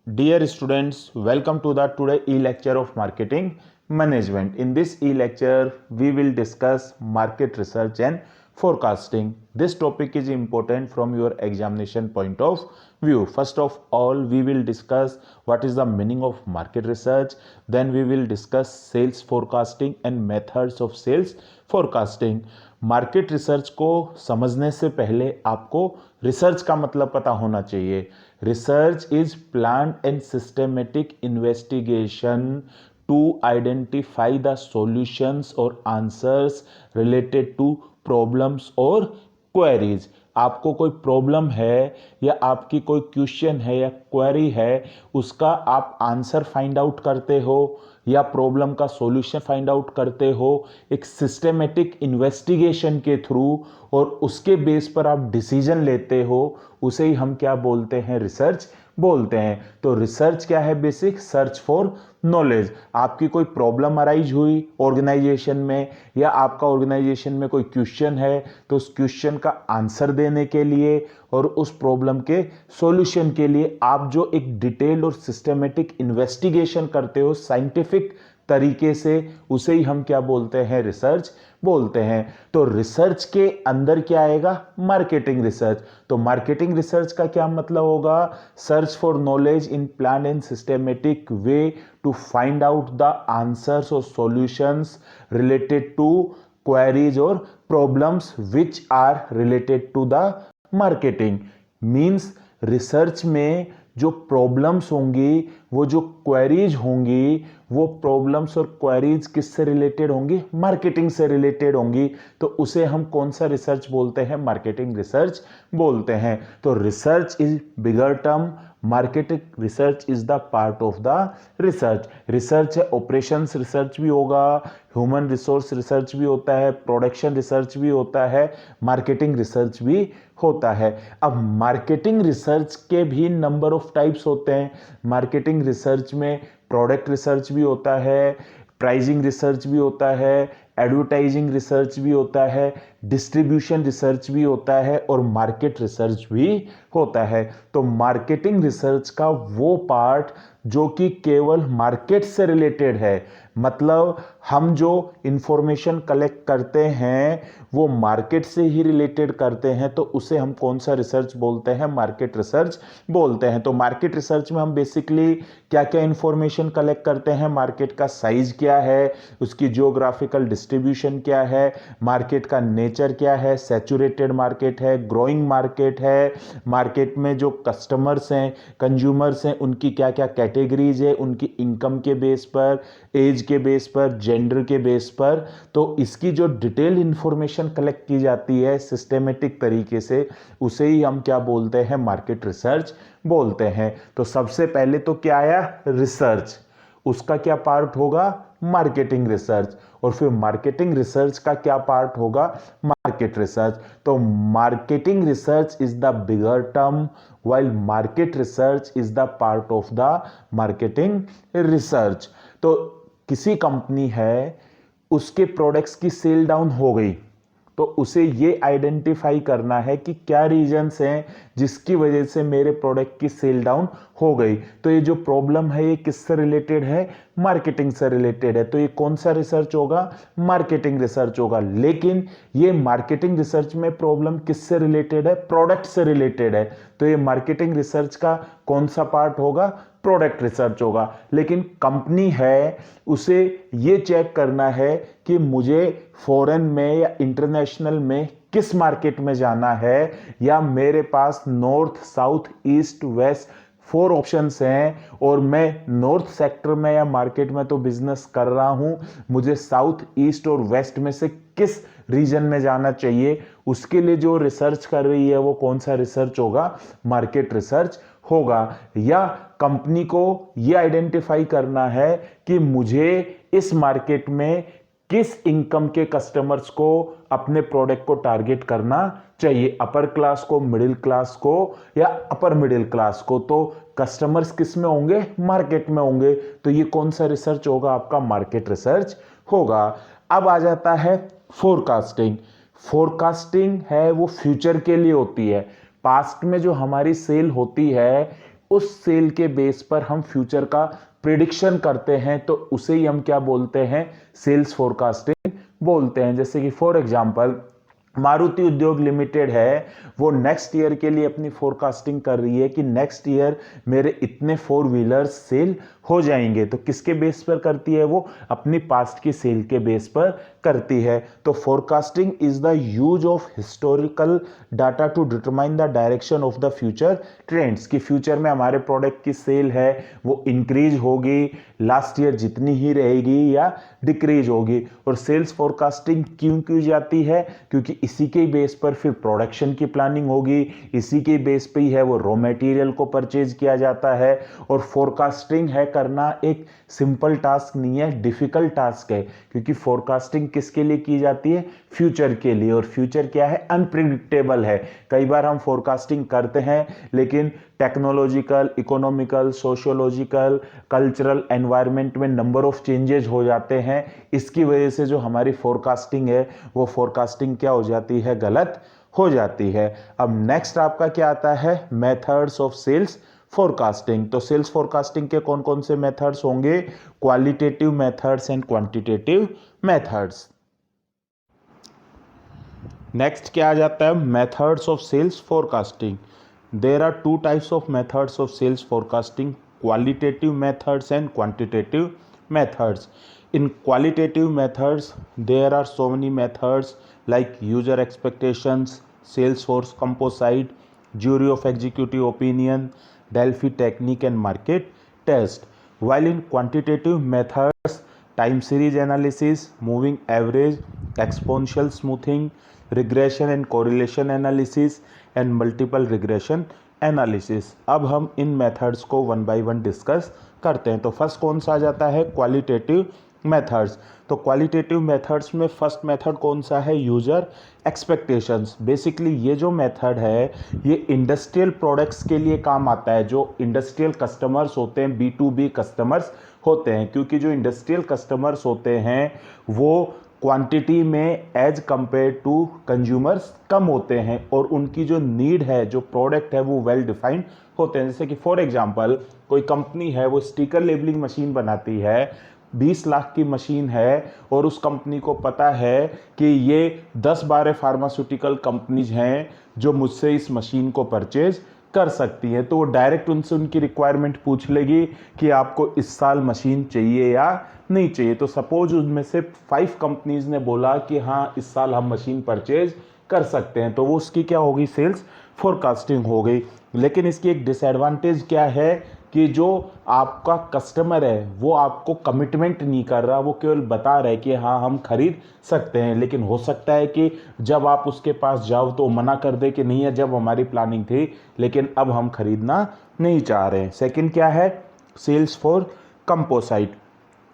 Dear students, welcome to the today e-lecture of marketing management. In this e-lecture, we will discuss market research and forecasting. This topic is important from your examination point of view. First of all, we will discuss what is the meaning of market research. Then we will discuss sales forecasting and methods of sales forecasting. Market research को समझने से पहले आपको research का मतलब पता होना चाहिए. Research is planned and systematic investigation to identify the solutions or answers related to problems or queries. आपको कोई प्रॉब्लम है या आपकी कोई क्वेश्चन है या क्वेरी है, उसका आप आंसर फाइंड आउट करते हो या प्रॉब्लम का सॉल्यूशन फाइंड आउट करते हो एक सिस्टेमेटिक इन्वेस्टिगेशन के थ्रू, और उसके बेस पर आप डिसीजन लेते हो, उसे ही हम क्या बोलते हैं? रिसर्च बोलते हैं. तो रिसर्च क्या है? Basic search for knowledge. आपकी कोई प्रॉब्लम अराइज हुई ऑर्गेनाइजेशन में, या आपका ऑर्गेनाइजेशन में कोई क्वेश्चन है, तो उस क्वेश्चन का आंसर देने के लिए और उस प्रॉब्लम के सॉल्यूशन के लिए आप जो एक डिटेल्ड और सिस्टेमेटिक इन्वेस्टिगेशन करते हो साइंटिफिक तरीके से, उसे ही हम क्या बोलते हैं? रिसर्च बोलते हैं. तो रिसर्च के अंदर क्या आएगा? Marketing research. तो मार्केटिंग रिसर्च का क्या मतलब होगा? Search for knowledge in plan and systematic way to find out the answers और सॉल्यूशंस रिलेटेड टू क्वेरीज और problems which are related to the marketing. Means research में जो प्रॉब्लम्स होंगी, वो जो क्वेरीज होंगी, वो प्रॉब्लम्स और क्वेरीज किससे रिलेटेड होंगी? मार्केटिंग से रिलेटेड होंगी. तो उसे हम कौन सा रिसर्च बोलते हैं? मार्केटिंग रिसर्च बोलते हैं. तो research is bigger term. Marketing research is the part of the research. Research है, ऑपरेशंस रिसर्च भी होगा, ह्यूमन रिसोर्स रिसर्च भी होता है, प्रोडक्शन रिसर्च भी होता है, मार्केटिंग रिसर्च भी होता है. अब मार्केटिंग रिसर्च के भी नंबर ऑफ टाइप्स होते हैं. मार्केटिंग रिसर्च में प्रोडक्ट रिसर्च भी होता है, प्राइसिंग रिसर्च भी होता है, एडवर्टाइजिंग रिसर्च भी होता है, डिस्ट्रीब्यूशन रिसर्च भी होता है, और मार्केट रिसर्च भी होता है. तो मार्केटिंग रिसर्च का वो पार्ट जो कि केवल मार्केट से रिलेटेड है, मतलब हम जो इंफॉर्मेशन कलेक्ट करते हैं वो मार्केट से ही रिलेटेड करते हैं, तो उसे हम कौन सा रिसर्च बोलते हैं? मार्केट रिसर्च बोलते हैं. तो मार्केट रिसर्च में हम बेसिकली क्या क्या इंफॉर्मेशन कलेक्ट करते हैं? मार्केट का साइज क्या है, उसकी जियोग्राफिकल डिस्ट्रीब्यूशन क्या है, मार्केट का नेचर क्या है, सैचुरेटेड मार्केट है, ग्रोइंग मार्केट है, मार्केट में जो कस्टमर्स हैं, कंज्यूमर्स हैं, उनकी क्या क्या कैटेगरीज है, उनकी इनकम के बेस पर, एज के बेस पर, जेंडर के बेस पर. तो इसकी जो डिटेल इंफॉर्मेशन कलेक्ट की जाती है सिस्टेमेटिक तरीके से, उसे ही हम क्या बोलते हैं? मार्केट रिसर्च बोलते हैं. तो सबसे पहले तो क्या आया? रिसर्च. उसका क्या पार्ट होगा? Marketing research. और फिर मार्केटिंग रिसर्च का क्या पार्ट होगा? Market research. तो marketing research is the bigger term, while market research is the part of the marketing research. तो किसी कंपनी है, उसके प्रोडक्ट्स की सेल डाउन हो गई, तो उसे ये आइडेंटिफाई करना है कि क्या रीजंस हैं जिसकी वजह से मेरे प्रोडक्ट की सेल डाउन हो गई. तो ये जो प्रॉब्लम है ये किससे रिलेटेड है? मार्केटिंग से रिलेटेड है. तो ये कौन सा रिसर्च होगा? मार्केटिंग रिसर्च होगा. लेकिन ये मार्केटिंग रिसर्च में प्रॉब्लम किससे रिलेटेड है? प्रोडक्ट से रिलेटेड है. तो ये मार्केटिंग रिसर्च का कौन सा पार्ट होगा? प्रोडक्ट रिसर्च होगा. लेकिन कंपनी है, उसे ये चेक करना है कि मुझे फॉरेन में या इंटरनेशनल में किस मार्केट में जाना है, या मेरे पास north, south, east, west 4 options हैं, और मैं नॉर्थ सेक्टर में या मार्केट में तो बिजनेस कर रहा हूं, मुझे साउथ, ईस्ट और वेस्ट में से किस रीजन में जाना चाहिए, उसके लिए जो रिसर्च कर रही है वो कौन सा रिसर्च होगा? मार्केट रिसर्च होगा. या कंपनी को यह आइडेंटिफाई करना है कि मुझे इस मार्केट में किस इनकम के कस्टमर्स को अपने प्रोडक्ट को टारगेट करना चाहिए, अपर क्लास को, मिडिल क्लास को, या अपर मिडिल क्लास को. तो कस्टमर्स किस में होंगे? मार्केट में होंगे. तो ये कौन सा रिसर्च होगा? आपका मार्केट रिसर्च होगा. अब आ जाता है फोरकास्टिंग. फोरकास्टिंग है वो फ्यूचर के लिए होती है. पास्ट में जो हमारी सेल होती है, उस सेल के बेस पर हम फ्यूचर का प्रिडिक्शन करते हैं, तो उसे ही हम क्या बोलते हैं, सेल्स फोरकास्टिंग बोलते हैं। जैसे कि फॉर एग्जांपल मारुति उद्योग लिमिटेड है, वो नेक्स्ट ईयर के लिए अपनी फोरकास्टिंग कर रही है कि नेक्स्ट ईयर मेरे इतने 4 व्हीलर्स सेल हो जाएंगे। तो किसके बेस पर करती है, वो अपनी पास्ट की सेल के बेस पर करती है। तो forecasting is the use of historical data to determine the direction of the future trends, कि फ्यूचर में हमारे प्रोडक्ट की सेल है वो इंक्रीज होगी, लास्ट ईयर जितनी ही रहेगी, या डिक्रीज होगी। और सेल्स फोरकास्टिंग क्यों की जाती है, क्योंकि इसी के बेस पर फिर प्रोडक्शन की प्लानिंग होगी, इसी के बेस पे ही है वो रॉ मटेरियल को परचेज किया जाता है। और फोरकास्टिंग है करना एक सिंपल टास्क नहीं है, डिफिकल्ट टास्क है, क्योंकि फोरकास्टिंग किसके लिए की जाती है, फ्यूचर के लिए। और फ्यूचर क्या है, अनप्रिडिक्टेबल है। कई बार हम फोरकास्टिंग करते हैं लेकिन technological, economical, sociological, cultural environment में नंबर ऑफ चेंजेस हो जाते हैं। इसकी वजह से जो हमारी फोरकास्टिंग है वो फोरकास्टिंग क्या हो जाती है, गलत हो जाती है। अब नेक्स्ट आपका क्या आता है, मेथड्स ऑफ सेल्स फोरकास्टिंग। तो सेल्स फोरकास्टिंग के कौन कौन से मेथड्स होंगे, qualitative methods and quantitative methods. Next क्या आ जाता है, methods of sales forecasting. There are 2 types of methods of sales forecasting, qualitative methods and quantitative methods. In qualitative methods there are so many methods like user expectations, Salesforce composite, jury of executive opinion, Delphi technique and market test. While in quantitative methods, time series analysis, moving average, exponential smoothing, regression and correlation analysis and multiple regression analysis. अब हम इन methods को 1 bye 1 discuss करते हैं। तो first कौन सा आ जाता है, क्वालिटेटिव मेथड्स। तो क्वालिटेटिव मेथड्स में फर्स्ट मेथड कौन सा है, यूजर एक्सपेक्टेशंस। बेसिकली ये जो मेथड है ये इंडस्ट्रियल प्रोडक्ट्स के लिए काम आता है, जो इंडस्ट्रियल कस्टमर्स होते हैं, B2B कस्टमर्स होते हैं, क्योंकि जो इंडस्ट्रियल कस्टमर्स होते हैं वो क्वांटिटी में एज कंपेयर टू कंज्यूमर्स कम होते हैं, और उनकी जो नीड है, जो प्रोडक्ट है वो वेल डिफाइंड होते हैं। जैसे कि फॉर एग्जांपल कोई कंपनी है वो स्टिकर लेबलिंग मशीन बनाती है, 20 लाख की मशीन है, और उस कंपनी को पता है कि ये 10-12 फार्मास्यूटिकल कंपनीज हैं जो मुझसे इस मशीन को परचेज कर सकती है। तो वो डायरेक्ट उनसे उनकी रिक्वायरमेंट पूछ लेगी कि आपको इस साल मशीन चाहिए या नहीं चाहिए। तो सपोज उनमें से 5 कंपनीज ने बोला कि हाँ इस साल हम मशीन परचेज कर सकते हैं, तो वो उसकी क्या होगी, सेल्स फोरकास्टिंग हो गई। लेकिन इसकी एक डिसएडवांटेज क्या है कि जो आपका कस्टमर है वो आपको कमिटमेंट नहीं कर रहा, वो केवल बता रहा है कि हाँ हम खरीद सकते हैं, लेकिन हो सकता है कि जब आप उसके पास जाओ तो मना कर दे कि नहीं है, जब हमारी प्लानिंग थी लेकिन अब हम खरीदना नहीं चाह रहे हैं। सेकंड क्या है, सेल्स फॉर कंपोसाइट।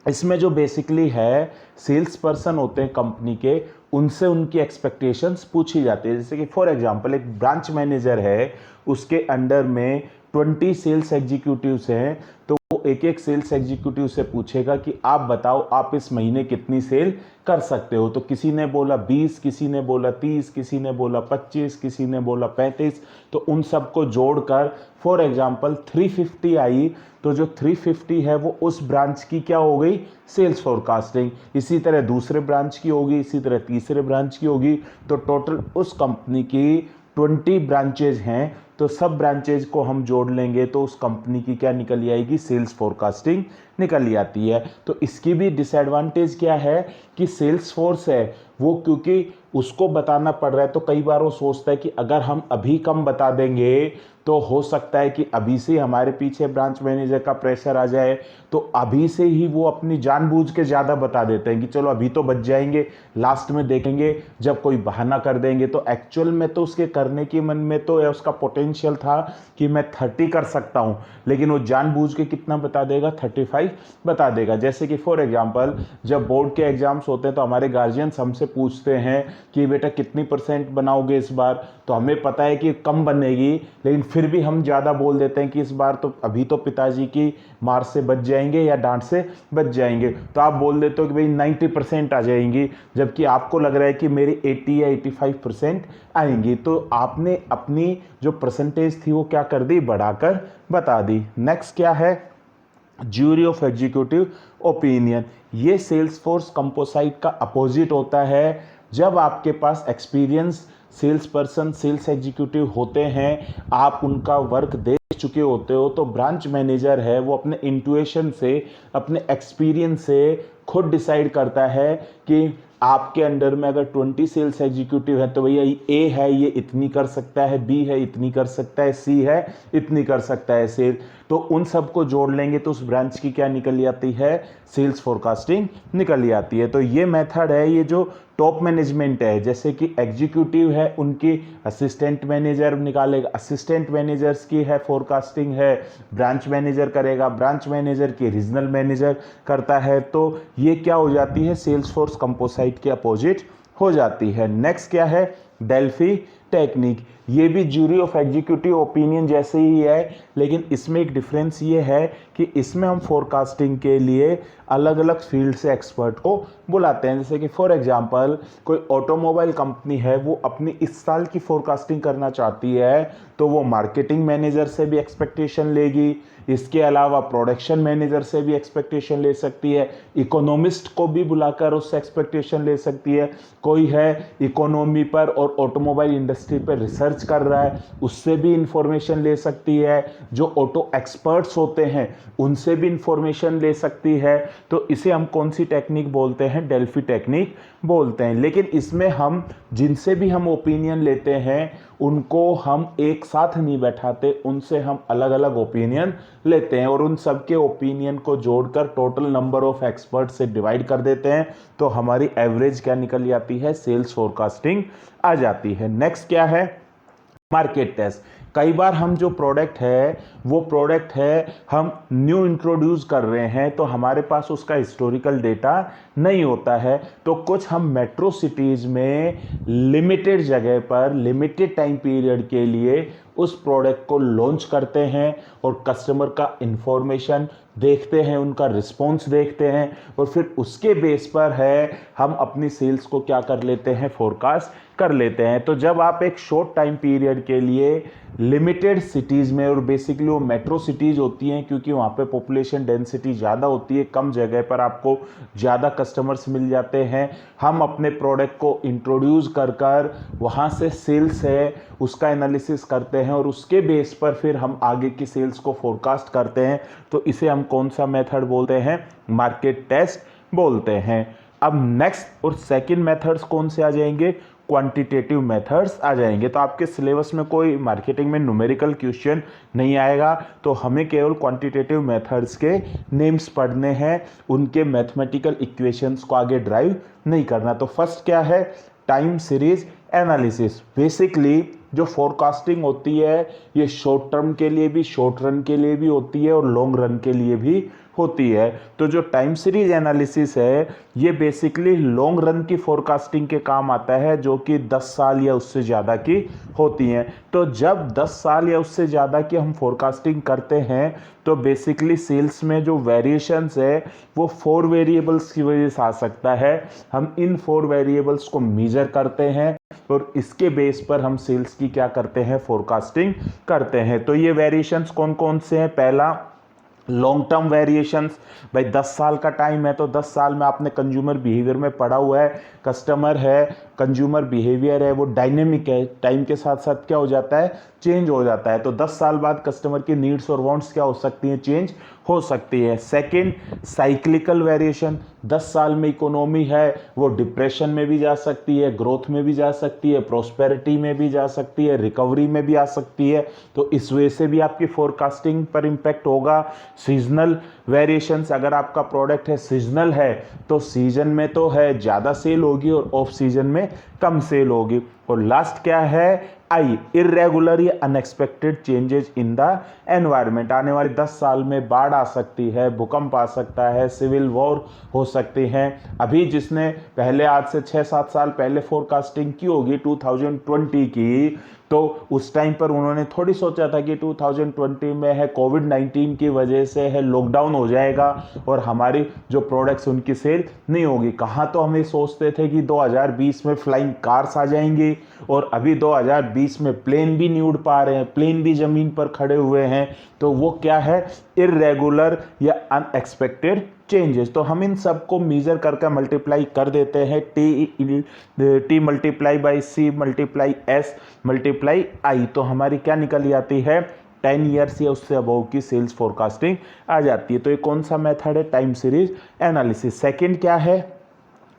इसमें जो बेसिकली है सेल्स पर्सन होते हैं कंपनी के, उनसे उनकी एक्सपेक्टेशंस पूछी जाती है। जैसे कि फॉर एग्जांपल एक ब्रांच मैनेजर है, उसके अंडर में 20 सेल्स एग्जीक्यूटिव्स हैं, तो वो एक एक सेल्स एग्जीक्यूटिव से पूछेगा कि आप बताओ आप इस महीने कितनी सेल कर सकते हो। तो किसी ने बोला 20, किसी ने बोला 30, किसी ने बोला 25, किसी ने बोला 35, तो उन सबको जोड़कर फॉर एग्जांपल 350 आई, तो जो 350 है वो उस ब्रांच की क्या हो गई, सेल्स फोरकास्टिंग। इसी तरह दूसरे ब्रांच की होगी, इसी तरह तीसरे ब्रांच की होगी। तो टोटल उस कंपनी की 20 ब्रांचेज हैं, तो सब ब्रांचेज को हम जोड़ लेंगे तो उस कंपनी की क्या निकल आएगी, सेल्स फोरकास्टिंग निकल आती है। तो इसकी भी डिसएडवांटेज क्या है कि सेल्स फोर्स है वो, क्योंकि उसको बताना पड़ रहा है, तो कई बार वो सोचता है कि अगर हम अभी कम बता देंगे तो हो सकता है कि अभी से हमारे पीछे ब्रांच मैनेजर का प्रेशर आ जाए, तो अभी से ही वो अपनी जानबूझ के ज़्यादा बता देते हैं कि चलो अभी तो बच जाएंगे, लास्ट में देखेंगे जब कोई बहाना कर देंगे। तो एक्चुअल में तो उसके करने के मन में तो उसका पोटेंशियल था कि मैं 30 कर सकता हूँ, लेकिन वो जानबूझ के कितना बता देगा, 35 बता देगा। जैसे कि फॉर एग्जाम्पल जब बोर्ड के एग्जाम्स होते हैं तो हमारे गार्जियंस हमसे पूछते हैं कि बेटा कितनी % बनाओगे इस बार, तो हमें पता है कि कम बनेगी, लेकिन फिर भी हम ज़्यादा बोल देते हैं कि इस बार तो अभी तो पिताजी की मार से बच जाएंगे या डांट से बच जाएंगे, तो आप बोल देते हो कि भाई 90% आ जाएंगी, जबकि आपको लग रहा है कि मेरी 80 या 85% आएंगी। तो आपने अपनी जो परसेंटेज थी वो क्या कर दी, बढ़ाकर बता दी। नेक्स्ट क्या है, ज्यूरी ऑफ एग्जीक्यूटिव ओपिनियन। ये सेल्स फोर्स कंपोसाइट का अपोजिट होता है। जब आपके पास experience sales person, sales executive होते हैं, आप उनका वर्क देख चुके होते हो, तो ब्रांच मैनेजर है वो अपने इंट्यूशन से, अपने एक्सपीरियंस से खुद डिसाइड करता है कि आपके अंडर में अगर 20 सेल्स एग्जीक्यूटिव है तो भैया ए है ये इतनी कर सकता है, बी है इतनी कर सकता है, सी है इतनी कर सकता है सेल, तो उन सबको जोड़ लेंगे तो उस ब्रांच की क्या निकल आती है, सेल्स फोरकास्टिंग निकल आती है। तो ये मेथड है, ये जो टॉप मैनेजमेंट है, जैसे कि एग्जीक्यूटिव है उनकी असिस्टेंट मैनेजर निकालेगा, असिस्टेंट मैनेजर्स की है फोरकास्टिंग है, ब्रांच मैनेजर करेगा, ब्रांच मैनेजर की रीजनल मैनेजर करता है, तो ये क्या हो जाती है, सेल्स फोर्स कंपोसाइट के अपोजिट हो जाती है। नेक्स्ट क्या है, डेल्फी टेक्निक। ये भी ज्यूरी ऑफ एग्जीक्यूटिव ओपिनियन जैसे ही है, लेकिन इसमें एक डिफरेंस ये है कि इसमें हम फोरकास्टिंग के लिए अलग अलग फील्ड से एक्सपर्ट को बुलाते हैं। जैसे कि फॉर एग्जांपल कोई ऑटोमोबाइल कंपनी है, वो अपनी इस साल की फोरकास्टिंग करना चाहती है, तो वो मार्केटिंग मैनेजर से भी एक्सपेक्टेशन लेगी, इसके अलावा प्रोडक्शन मैनेजर से भी एक्सपेक्टेशन ले सकती है, इकोनॉमिस्ट को भी बुलाकर उससे एक्सपेक्टेशन ले सकती है। कोई है इकोनॉमी पर और ऑटोमोबाइल इंडस्ट्री पर रिसर्च कर रहा है, उससे भी इंफॉर्मेशन ले सकती है। जो ऑटो एक्सपर्ट्स होते हैं उनसे भी इंफॉर्मेशन ले सकती है। तो इसे हम कौन सी टेक्निक बोलते हैं, डेल्फी टेक्निक बोलते हैं। लेकिन इसमें हम जिनसे भी हम ओपिनियन लेते हैं उनको हम एक साथ नहीं बैठाते, उनसे हम अलग अलग ओपिनियन लेते हैं और उन सबके ओपिनियन को जोड़कर टोटल नंबर ऑफ एक्सपर्ट से डिवाइड कर देते हैं, तो हमारी एवरेज क्या निकल जाती है, सेल्स फोरकास्टिंग आ जाती है। नेक्स्ट क्या है, मार्केट टेस्ट। कई बार हम जो प्रोडक्ट है वो प्रोडक्ट है हम न्यू इंट्रोड्यूस कर रहे हैं, तो हमारे पास उसका हिस्टोरिकल डेटा नहीं होता है, तो कुछ हम मेट्रो सिटीज़ में लिमिटेड जगह पर लिमिटेड टाइम पीरियड के लिए उस प्रोडक्ट को लॉन्च करते हैं और कस्टमर का इंफॉर्मेशन देखते हैं, उनका रिस्पॉन्स देखते हैं, और फिर उसके बेस पर है हम अपनी सेल्स को क्या कर लेते हैं, फोरकास्ट कर लेते हैं। तो जब आप एक शॉर्ट टाइम पीरियड के लिए लिमिटेड सिटीज़ में, और बेसिकली वो मेट्रो सिटीज़ होती हैं क्योंकि वहाँ पे पॉपुलेशन डेंसिटी ज़्यादा होती है, कम जगह पर आपको ज़्यादा कस्टमर्स मिल जाते हैं, हम अपने प्रोडक्ट को इंट्रोड्यूस कर वहाँ से सेल्स है उसका एनालिसिस करते हैं और उसके बेस पर फिर हम आगे की सेल्स को फोरकास्ट करते हैं। तो इसे हम कौन सा मेथड बोलते हैं, मार्केट टेस्ट बोलते हैं। अब नेक्स्ट और सेकंड मेथड्स कौन से आ जाएंगे, क्वांटिटेटिव मेथड्स आ जाएंगे। तो आपके सिलेबस में कोई मार्केटिंग में न्यूमेरिकल क्वेश्चन नहीं आएगा, तो हमें केवल क्वांटिटेटिव मेथड्स के नेम्स पढ़ने हैं, उनके मैथमेटिकल इक्वेशंस को आगे ड्राइव नहीं करना। तो फर्स्ट क्या है, टाइम सीरीज एनालिसिस। बेसिकली जो फोरकास्टिंग होती है ये शॉर्ट टर्म के लिए भी, शॉर्ट रन के लिए भी होती है और लॉन्ग रन के लिए भी होती है। तो जो टाइम सीरीज एनालिसिस है ये बेसिकली लॉन्ग रन की फोरकास्टिंग के काम आता है, जो कि 10 साल या उससे ज़्यादा की होती हैं। तो जब 10 साल या उससे ज़्यादा की हम फोरकास्टिंग करते हैं तो बेसिकली सेल्स में जो वेरिएशंस है वो 4 वेरिएबल्स की वजह से आ सकता है। हम इन 4 वेरिएबल्स को मेजर करते हैं और इसके बेस पर हम सेल्स की क्या करते हैं, फोरकास्टिंग करते हैं। तो ये वेरिएशंस कौन कौन से हैं, पहला लॉन्ग टर्म वेरिएशंस। भाई 10 साल का टाइम है तो 10 साल में आपने कंज्यूमर बिहेवियर में पढ़ा हुआ है, कस्टमर है, कंज्यूमर बिहेवियर है वो डायनेमिक है, टाइम के साथ साथ क्या हो जाता है, चेंज हो जाता है। तो 10 साल बाद कस्टमर की नीड्स और वांट्स क्या हो सकती हैं, चेंज हो सकती है। Second, cyclical variation. 10 साल में इकोनॉमी है वो डिप्रेशन में भी जा सकती है, ग्रोथ में भी जा सकती है, प्रोस्पेरिटी में भी जा सकती है, रिकवरी में भी आ सकती है, तो इस वजह से भी आपकी फोरकास्टिंग पर इम्पैक्ट होगा। सीजनल वेरिएशंस, अगर आपका प्रोडक्ट है सीजनल है तो सीजन में तो है ज़्यादा सेल होगी और ऑफ सीजन में कम सेल होगी। और लास्ट क्या है, आई, इरेगुलर या unexpected changes in the environment. आने वाले 10 साल में बाढ़ आ सकती है, भूकंप आ सकता है, सिविल वॉर हो सकती है। अभी जिसने पहले आज से 6-7 साल पहले फोरकास्टिंग की होगी 2020 की, तो उस टाइम पर उन्होंने थोड़ी सोचा था कि 2020 में है कोविड-19 की वजह से है लॉकडाउन हो जाएगा और हमारी जो प्रोडक्ट्स उनकी सेल नहीं होगी। कहाँ तो हम ये सोचते थे कि 2020 में फ्लाइंग कार्स आ जाएंगी और अभी 2020 में प्लेन भी नहीं उड़ पा रहे हैं, प्लेन भी ज़मीन पर खड़े हुए हैं। तो वो क्या है, इरेगुलर या अनएक्सपेक्टेड चेंजेस। तो हम इन सब को मेजर करके मल्टीप्लाई कर देते हैं, T multiply by C multiply S multiply I, तो हमारी क्या निकल जाती है, 10 ईयर्स या उससे अबव की सेल्स फोरकास्टिंग आ जाती है। तो ये कौन सा मेथड है, टाइम सीरीज एनालिसिस। सेकंड क्या है,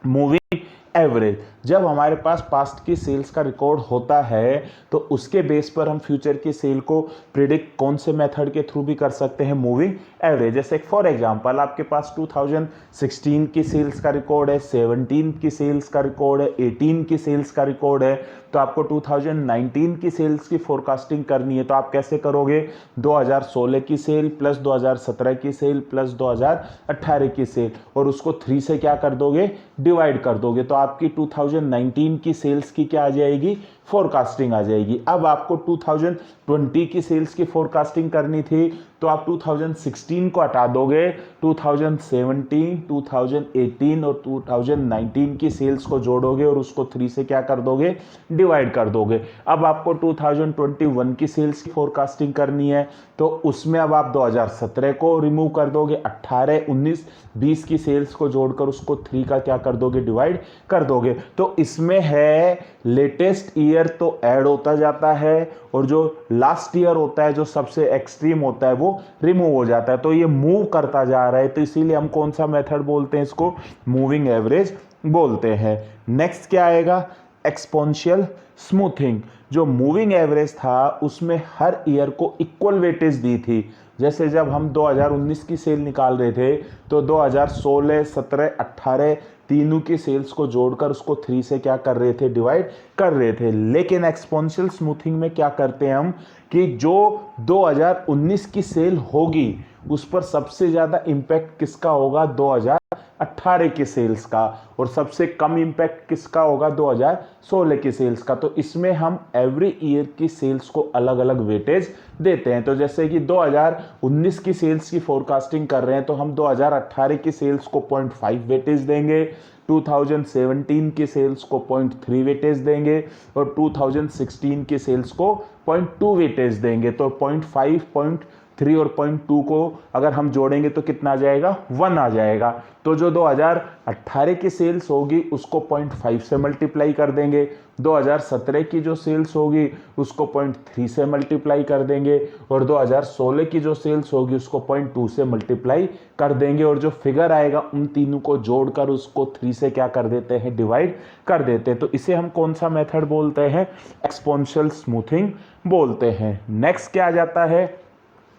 मूविंग एवरेज। जब हमारे पास पास्ट की सेल्स का रिकॉर्ड होता है तो उसके बेस पर हम फ्यूचर की सेल को प्रिडिक्ट कौन से मेथड के थ्रू भी कर सकते हैं, मूविंग एवरेज। जैसे फॉर एग्जांपल आपके पास 2016 की सेल्स का रिकॉर्ड है, 17 की सेल्स का रिकॉर्ड है, 18 की सेल्स का रिकॉर्ड है, तो आपको 2019 की सेल्स की फोरकास्टिंग करनी है। तो आप कैसे करोगे, 2016 की सेल प्लस 2017 की सेल प्लस 2018 की सेल और उसको 3 से क्या कर दोगे, डिवाइड कर दोगे। तो आपकी 2019 की सेल्स की क्या आ जाएगी, फोरकास्टिंग आ जाएगी। अब आपको 2020 की सेल्स की फोरकास्टिंग करनी थी तो आप 2016 को हटा दोगे, 2017, 2018 और 2019 की सेल्स को जोड़ोगे और उसको 3 से क्या कर दोगे, डिवाइड कर दोगे। अब आपको 2021 की सेल्स की फोरकास्टिंग करनी है तो उसमें अब आप 2017 को रिमूव कर दोगे, 18, 19, 20 की सेल्स को जोड़कर उसको 3 का क्या कर दोगे, डिवाइड कर दोगे। तो इसमें है लेटेस्ट ईयर तो ऐड होता जाता है और जो लास्ट ईयर होता है, जो सबसे एक्सट्रीम होता है, वो रिमूव हो जाता है। तो ये मूव करता जा रहा है, तो इसीलिए हम कौन सा मेथड बोलते हैं, इसको मूविंग एवरेज बोलते हैं। नेक्स्ट क्या आएगा, एक्सपोनेंशियल स्मूथिंग। जो मूविंग एवरेज था उसमें हर ईयर को इक्वल वेटेज दी थी। जैसे जब हम 2019 की सेल निकाल रहे थे तो 2016, 17, 18 तीनों की सेल्स को जोड़कर उसको 3 से क्या कर रहे थे, डिवाइड कर रहे थे। लेकिन एक्सपोनेंशियल स्मूथिंग में क्या करते हैं हम कि जो 2019 की सेल होगी उस पर सबसे ज़्यादा इम्पैक्ट किसका होगा, 2018 की सेल्स का, और सबसे कम इम्पैक्ट किसका होगा, 2016 की सेल्स का। तो इसमें हम एवरी ईयर की सेल्स को अलग अलग वेटेज देते हैं। तो जैसे कि 2019 की सेल्स की फोरकास्टिंग कर रहे हैं तो हम 2018 की सेल्स को 0.5 वेटेज देंगे, 2017 की सेल्स को 0.3 वेटेज देंगे और 2016 की सेल्स को 0.2 वेटेज देंगे। तो 0.5, 0.3 और 0.2 को अगर हम जोड़ेंगे तो कितना आ जाएगा, 1 आ जाएगा। तो जो 2018 की सेल्स होगी उसको 0.5 से मल्टीप्लाई कर देंगे, 2017 की जो सेल्स होगी उसको 0.3 से मल्टीप्लाई कर देंगे और 2016 की जो सेल्स होगी उसको 0.2 से मल्टीप्लाई कर देंगे और जो फिगर आएगा उन तीनों को जोड़कर उसको 3 से क्या कर देते हैं, डिवाइड कर देते हैं। तो इसे हम कौन सा मेथड बोलते हैं, एक्सपोनेंशियल स्मूथिंग बोलते हैं। नेक्स्ट क्या आ जाता है,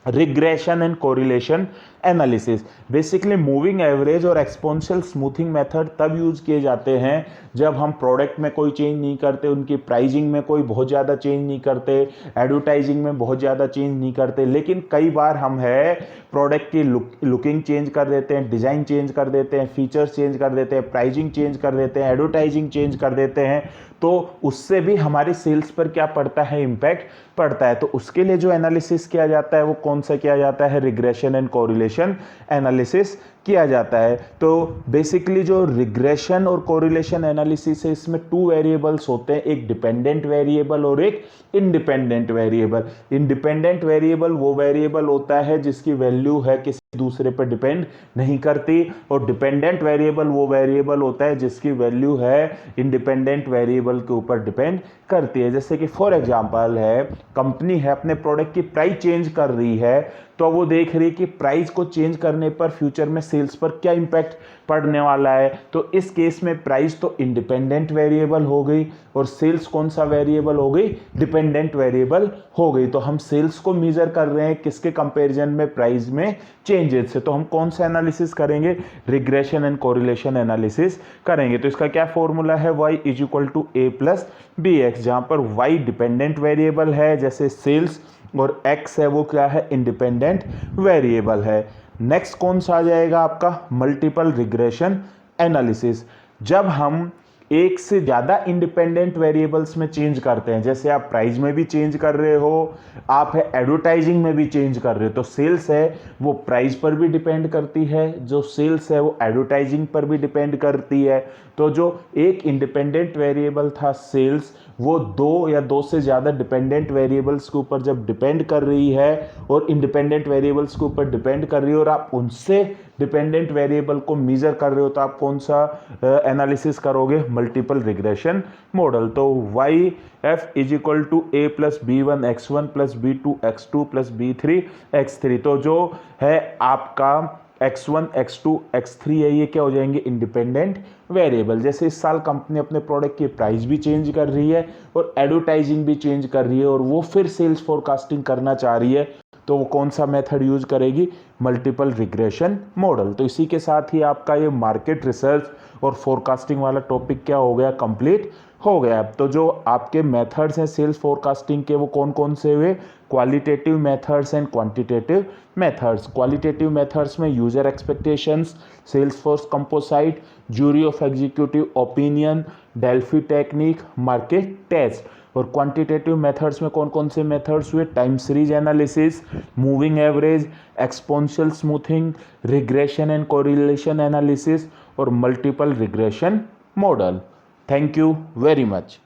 regression and correlation analysis. Basically moving average और एक्सपोनेंशियल स्मूथिंग मेथड तब यूज किए जाते हैं जब हम प्रोडक्ट में कोई चेंज नहीं करते, उनकी प्राइसिंग में कोई बहुत ज़्यादा चेंज नहीं करते, एडवर्टाइजिंग में बहुत ज़्यादा चेंज नहीं करते। लेकिन कई बार हम है प्रोडक्ट की लुकिंग चेंज कर देते हैं, डिज़ाइन चेंज कर देते हैं, फीचर्स चेंज कर देते हैं, प्राइसिंग चेंज कर देते हैं, एडवर्टाइजिंग चेंज कर देते हैं, तो उससे भी हमारी सेल्स पर क्या पड़ता है, इम्पैक्ट पड़ता है। तो उसके लिए जो एनालिसिस किया जाता है वो कौन सा किया जाता है, रिग्रेशन एंड कोरिलेशन एनालिसिस किया जाता है। तो बेसिकली जो रिग्रेशन और कोरिलेशन एनालिसिस है इसमें 2 वेरिएबल्स होते हैं, एक डिपेंडेंट वेरिएबल और एक इंडिपेंडेंट वेरिएबल। इंडिपेंडेंट वेरिएबल वो वेरिएबल होता है जिसकी वैल्यू है किसी दूसरे पर डिपेंड नहीं करती और डिपेंडेंट वेरिएबल वो वेरिएबल होता है जिसकी वैल्यू है इंडिपेंडेंट वेरिएबल के ऊपर डिपेंड करती है। जैसे कि फॉर एग्जांपल है, कंपनी है अपने प्रोडक्ट की प्राइस चेंज कर रही है तो वो देख रही है कि प्राइस को चेंज करने पर फ्यूचर में सेल्स पर क्या इंपैक्ट पड़ने वाला है। तो इस केस में प्राइस तो इंडिपेंडेंट वेरिएबल हो गई और सेल्स कौन सा वेरिएबल हो गई, डिपेंडेंट वेरिएबल हो गई। तो हम सेल्स को मेजर कर रहे हैं किसके कंपैरिजन में, प्राइस में चेंजेस से। तो हम कौन सा एनालिसिस करेंगे, रिग्रेशन एंड कोरिलेशन एनालिसिस करेंगे। तो इसका क्या फॉर्मूला है, y is equal to a plus B X, जहां पर y डिपेंडेंट वेरिएबल है जैसे सेल्स और x है वो क्या है, इंडिपेंडेंट वेरिएबल है। नेक्स्ट कौन सा आ जाएगा आपका, मल्टीपल रिग्रेशन एनालिसिस। जब हम एक से ज़्यादा इंडिपेंडेंट वेरिएबल्स में चेंज करते हैं, जैसे आप प्राइस में भी चेंज कर रहे हो, आप है एडवर्टाइजिंग में भी चेंज कर रहे हो, तो सेल्स है वो प्राइस पर भी डिपेंड करती है, जो सेल्स है वो एडवर्टाइजिंग पर भी डिपेंड करती है। तो जो एक इंडिपेंडेंट वेरिएबल था सेल्स, वो दो या दो से ज़्यादा डिपेंडेंट वेरिएबल्स के ऊपर जब डिपेंड कर रही है और इंडिपेंडेंट वेरिएबल्स के ऊपर डिपेंड कर रही है और आप उनसे डिपेंडेंट वेरिएबल को मेजर कर रहे हो, तो आप कौन सा एनालिसिस करोगे, मल्टीपल रिग्रेशन मॉडल। तो Y F is equal to A plus B one X one plus B two X two plus B three X three. तो जो है आपका x1, x2, x3 है, ये क्या हो जाएंगे, इंडिपेंडेंट वेरिएबल। जैसे इस साल कंपनी अपने प्रोडक्ट की प्राइस भी चेंज कर रही है और एडवर्टाइजिंग भी चेंज कर रही है और वो फिर सेल्स फोरकास्टिंग करना चाह रही है, तो वो कौन सा मेथड यूज करेगी, मल्टीपल रिग्रेशन मॉडल। तो इसी के साथ ही आपका ये मार्केट रिसर्च और फोरकास्टिंग वाला टॉपिक क्या हो गया, कंप्लीट हो गया। तो जो आपके मेथड्स हैं सेल्स फोरकास्टिंग के वो कौन कौन से हुए, qualitative methods and quantitative methods. Qualitative methods में user expectations, sales force composite, jury of executive opinion, Delphi technique, market test. और क्वांटिटेटिव मेथड्स में कौन कौन से मेथड्स हुए, time series analysis, moving average, exponential smoothing, regression and correlation analysis और multiple regression model. Thank you very much.